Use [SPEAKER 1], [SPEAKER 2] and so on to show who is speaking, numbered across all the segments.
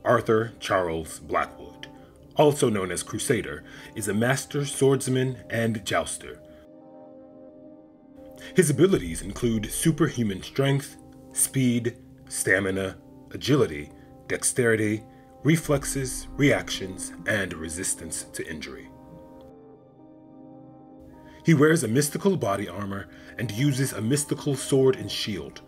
[SPEAKER 1] Arthur Charles Blackwood, also known as Crusader, is a master swordsman and jouster. His abilities include superhuman strength, speed, stamina, agility, dexterity, reflexes, reactions, and resistance to injury. He wears a mystical body armor and uses a mystical sword and shield.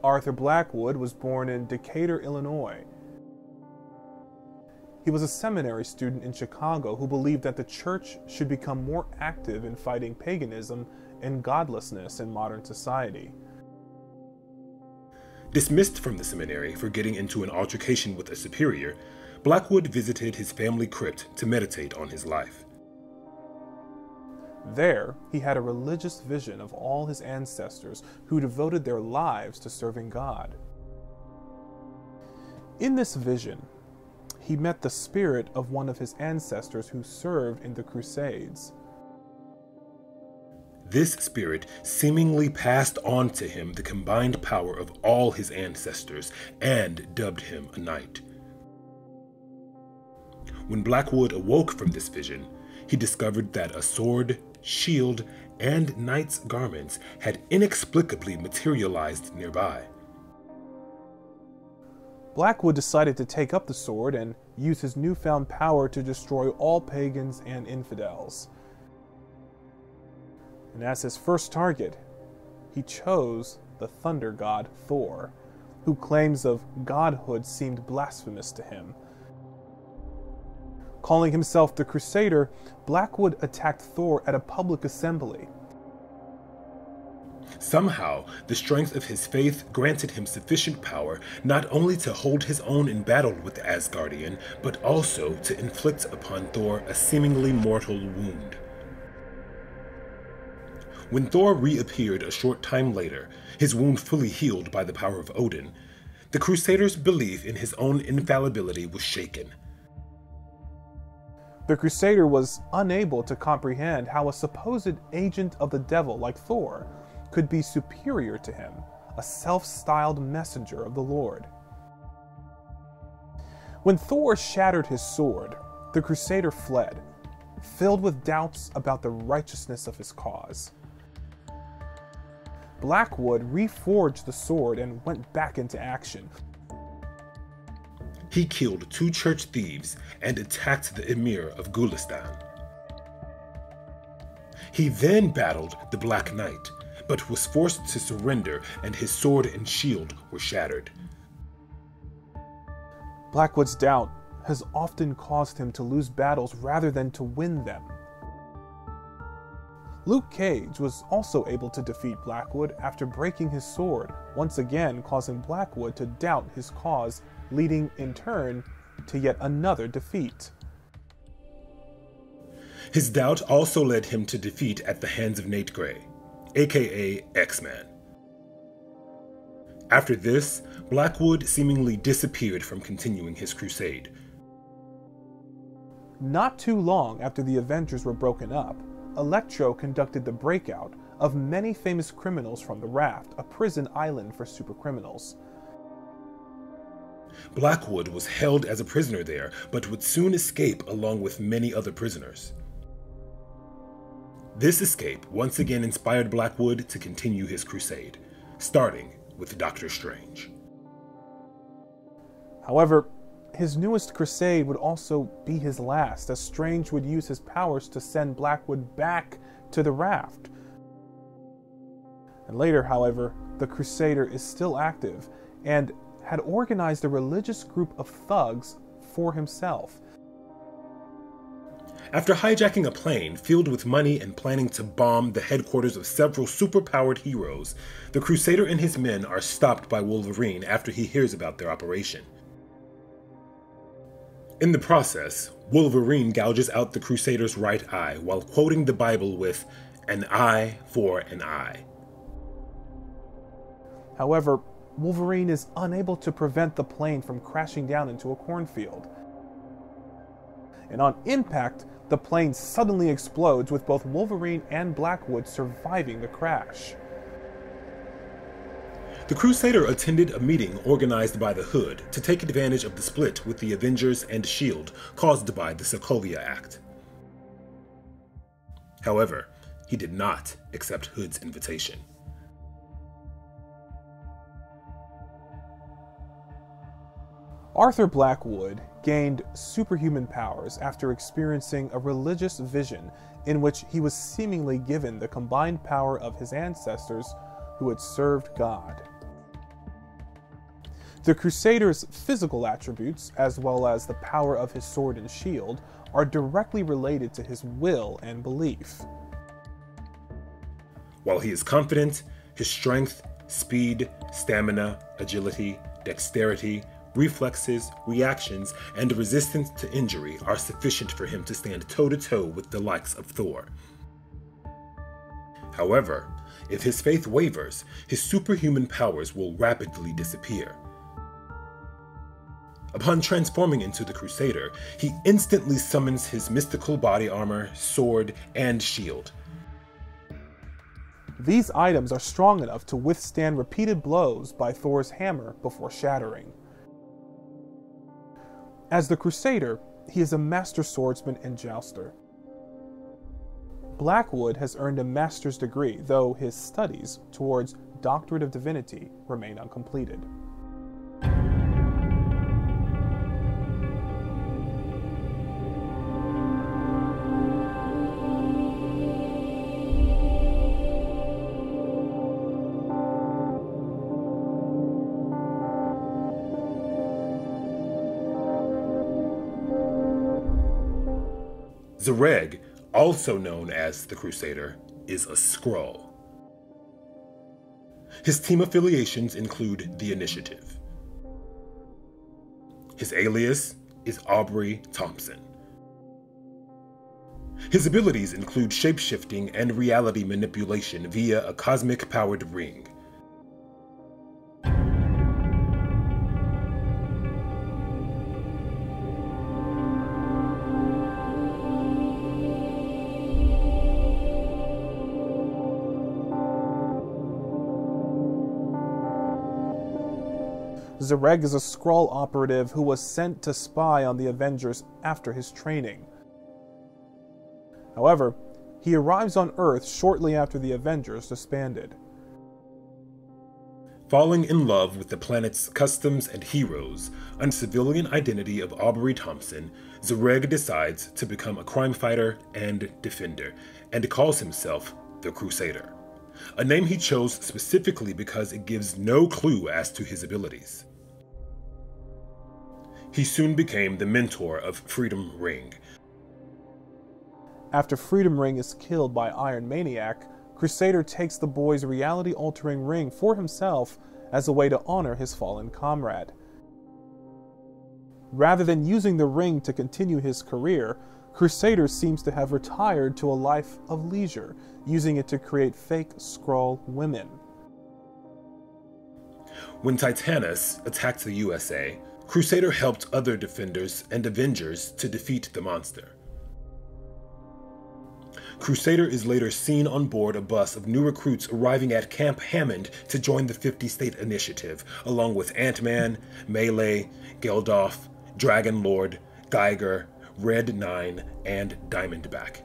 [SPEAKER 2] Arthur Blackwood was born in Decatur, Illinois. He was a seminary student in Chicago who believed that the church should become more active in fighting paganism and godlessness in modern society.
[SPEAKER 1] Dismissed from the seminary for getting into an altercation with a superior, Blackwood visited his family crypt to meditate on his life.
[SPEAKER 2] There, he had a religious vision of all his ancestors who devoted their lives to serving God. In this vision, he met the spirit of one of his ancestors who served in the Crusades.
[SPEAKER 1] This spirit seemingly passed on to him the combined power of all his ancestors and dubbed him a knight. When Blackwood awoke from this vision, he discovered that a sword, shield, and knight's garments had inexplicably materialized nearby.
[SPEAKER 2] Blackwood decided to take up the sword and use his newfound power to destroy all pagans and infidels. And as his first target, he chose the thunder god Thor, who claims of godhood seemed blasphemous to him. Calling himself the Crusader, Blackwood attacked Thor at a public assembly.
[SPEAKER 1] Somehow, the strength of his faith granted him sufficient power not only to hold his own in battle with the Asgardian, but also to inflict upon Thor a seemingly mortal wound. When Thor reappeared a short time later, his wound fully healed by the power of Odin, the Crusader's belief in his own infallibility was shaken.
[SPEAKER 2] The Crusader was unable to comprehend how a supposed agent of the devil like Thor could be superior to him, a self-styled messenger of the Lord. When Thor shattered his sword, the Crusader fled, filled with doubts about the righteousness of his cause. Blackwood reforged the sword and went back into action.
[SPEAKER 1] He killed 2 church thieves and attacked the Emir of Gulistan. He then battled the Black Knight, but was forced to surrender and his sword and shield were shattered.
[SPEAKER 2] Blackwood's doubt has often caused him to lose battles rather than to win them. Luke Cage was also able to defeat Blackwood after breaking his sword, once again causing Blackwood to doubt his cause, leading in turn to yet another defeat.
[SPEAKER 1] His doubt also led him to defeat at the hands of Nate Gray, aka X-Man. After this, Blackwood seemingly disappeared from continuing his crusade.
[SPEAKER 2] Not too long after the Avengers were broken up, Electro conducted the breakout of many famous criminals from the Raft, a prison island for supercriminals.
[SPEAKER 1] Blackwood was held as a prisoner there, but would soon escape along with many other prisoners. This escape once again inspired Blackwood to continue his crusade, starting with Doctor Strange.
[SPEAKER 2] However, his newest crusade would also be his last, as Strange would use his powers to send Blackwood back to the Raft. And later, however, the Crusader is still active and had organized a religious group of thugs for himself.
[SPEAKER 1] After hijacking a plane filled with money and planning to bomb the headquarters of several superpowered heroes, the Crusader and his men are stopped by Wolverine after he hears about their operation. In the process, Wolverine gouges out the Crusader's right eye while quoting the Bible with, "An eye for an eye."
[SPEAKER 2] However, Wolverine is unable to prevent the plane from crashing down into a cornfield. And on impact, the plane suddenly explodes, with both Wolverine and Blackwood surviving the crash.
[SPEAKER 1] The Crusader attended a meeting organized by the Hood to take advantage of the split with the Avengers and S.H.I.E.L.D. caused by the Sokovia Act. However, he did not accept Hood's invitation.
[SPEAKER 2] Arthur Blackwood gained superhuman powers after experiencing a religious vision in which he was seemingly given the combined power of his ancestors who had served God. The Crusader's physical attributes, as well as the power of his sword and shield, are directly related to his will and belief.
[SPEAKER 1] While he is confident, his strength, speed, stamina, agility, dexterity, reflexes, reactions, and resistance to injury are sufficient for him to stand toe-to-toe with the likes of Thor. However, if his faith wavers, his superhuman powers will rapidly disappear. Upon transforming into the Crusader, he instantly summons his mystical body armor, sword, and shield.
[SPEAKER 2] These items are strong enough to withstand repeated blows by Thor's hammer before shattering. As the Crusader, he is a master swordsman and jouster. Blackwood has earned a master's degree, though his studies towards Doctorate of Divinity remain uncompleted.
[SPEAKER 1] Zareg, also known as the Crusader, is a Skrull. His team affiliations include the Initiative. His alias is Aubrey Thompson. His abilities include shapeshifting and reality manipulation via a cosmic-powered ring.
[SPEAKER 2] Zareg is a Skrull operative who was sent to spy on the Avengers after his training. However, he arrives on Earth shortly after the Avengers disbanded.
[SPEAKER 1] Falling in love with the planet's customs and heroes, under the civilian identity of Aubrey Thompson, Zareg decides to become a crime fighter and defender, and calls himself the Crusader, a name he chose specifically because it gives no clue as to his abilities. He soon became the mentor of Freedom Ring.
[SPEAKER 2] After Freedom Ring is killed by Iron Maniac, Crusader takes the boy's reality-altering ring for himself as a way to honor his fallen comrade. Rather than using the ring to continue his career, Crusader seems to have retired to a life of leisure, using it to create fake Skrull women.
[SPEAKER 1] When Titanus attacked the USA, Crusader helped other Defenders and Avengers to defeat the monster. Crusader is later seen on board a bus of new recruits arriving at Camp Hammond to join the 50-State Initiative, along with Ant-Man, Melee, Geldof, Dragon Lord, Geiger, Red 9, and Diamondback.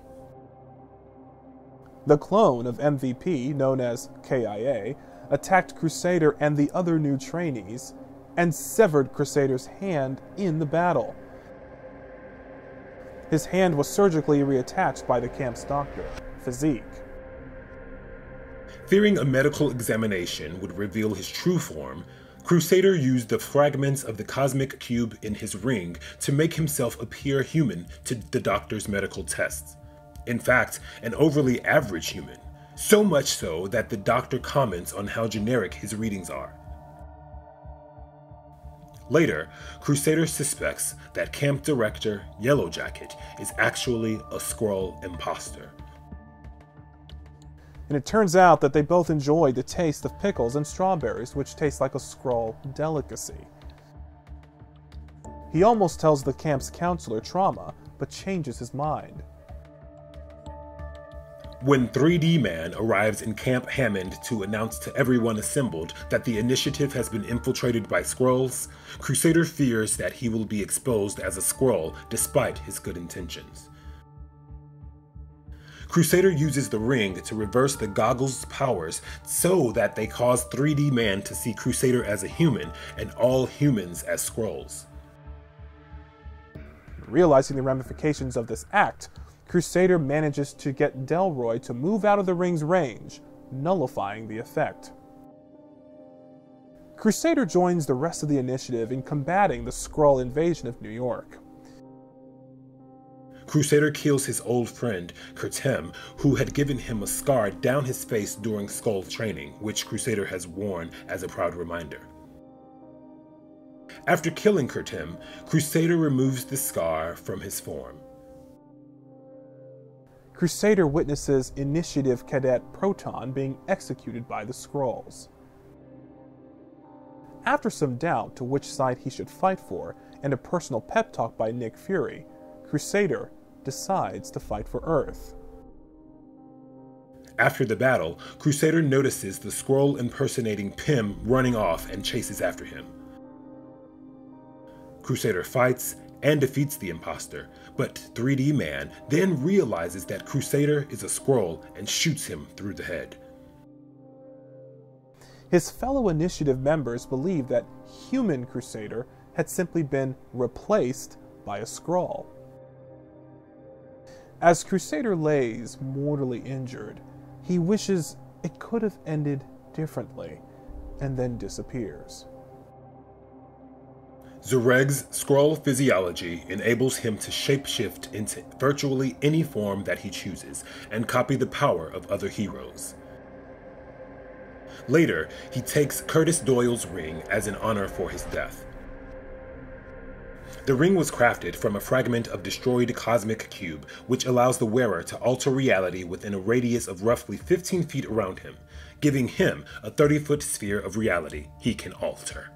[SPEAKER 2] The clone of MVP, known as KIA, attacked Crusader and the other new trainees, and severed Crusader's hand in the battle. His hand was surgically reattached by the camp's doctor, Physique.
[SPEAKER 1] Fearing a medical examination would reveal his true form, Crusader used the fragments of the cosmic cube in his ring to make himself appear human to the doctor's medical tests. In fact, an overly average human, so much so that the doctor comments on how generic his readings are. Later, Crusader suspects that camp director Yellowjacket is actually a Skrull imposter.
[SPEAKER 2] And it turns out that they both enjoyed the taste of pickles and strawberries, which taste like a Skrull delicacy. He almost tells the camp's counselor Trauma, but changes his mind.
[SPEAKER 1] When 3D Man arrives in Camp Hammond to announce to everyone assembled that the initiative has been infiltrated by Skrulls, Crusader fears that he will be exposed as a Skrull despite his good intentions. Crusader uses the ring to reverse the goggles' powers so that they cause 3D Man to see Crusader as a human and all humans as Skrulls.
[SPEAKER 2] Realizing the ramifications of this act, Crusader manages to get Delroy to move out of the ring's range, nullifying the effect. Crusader joins the rest of the initiative in combating the Skrull invasion of New York.
[SPEAKER 1] Crusader kills his old friend, Kurtem, who had given him a scar down his face during Skull training, which Crusader has worn as a proud reminder. After killing Kurtem, Crusader removes the scar from his form.
[SPEAKER 2] Crusader witnesses Initiative Cadet Proton being executed by the Skrulls. After some doubt to which side he should fight for, and a personal pep talk by Nick Fury, Crusader decides to fight for Earth.
[SPEAKER 1] After the battle, Crusader notices the Skrull impersonating Pym running off and chases after him. Crusader fights and defeats the imposter, but 3D Man then realizes that Crusader is a Skrull and shoots him through the head.
[SPEAKER 2] His fellow Initiative members believe that human Crusader had simply been replaced by a Skrull. As Crusader lays mortally injured, he wishes it could have ended differently, and then disappears.
[SPEAKER 1] Zoreg's Skrull physiology enables him to shapeshift into virtually any form that he chooses and copy the power of other heroes. Later, he takes Curtis Doyle's ring as an honor for his death. The ring was crafted from a fragment of destroyed cosmic cube, which allows the wearer to alter reality within a radius of roughly 15 feet around him, giving him a 30-foot sphere of reality he can alter.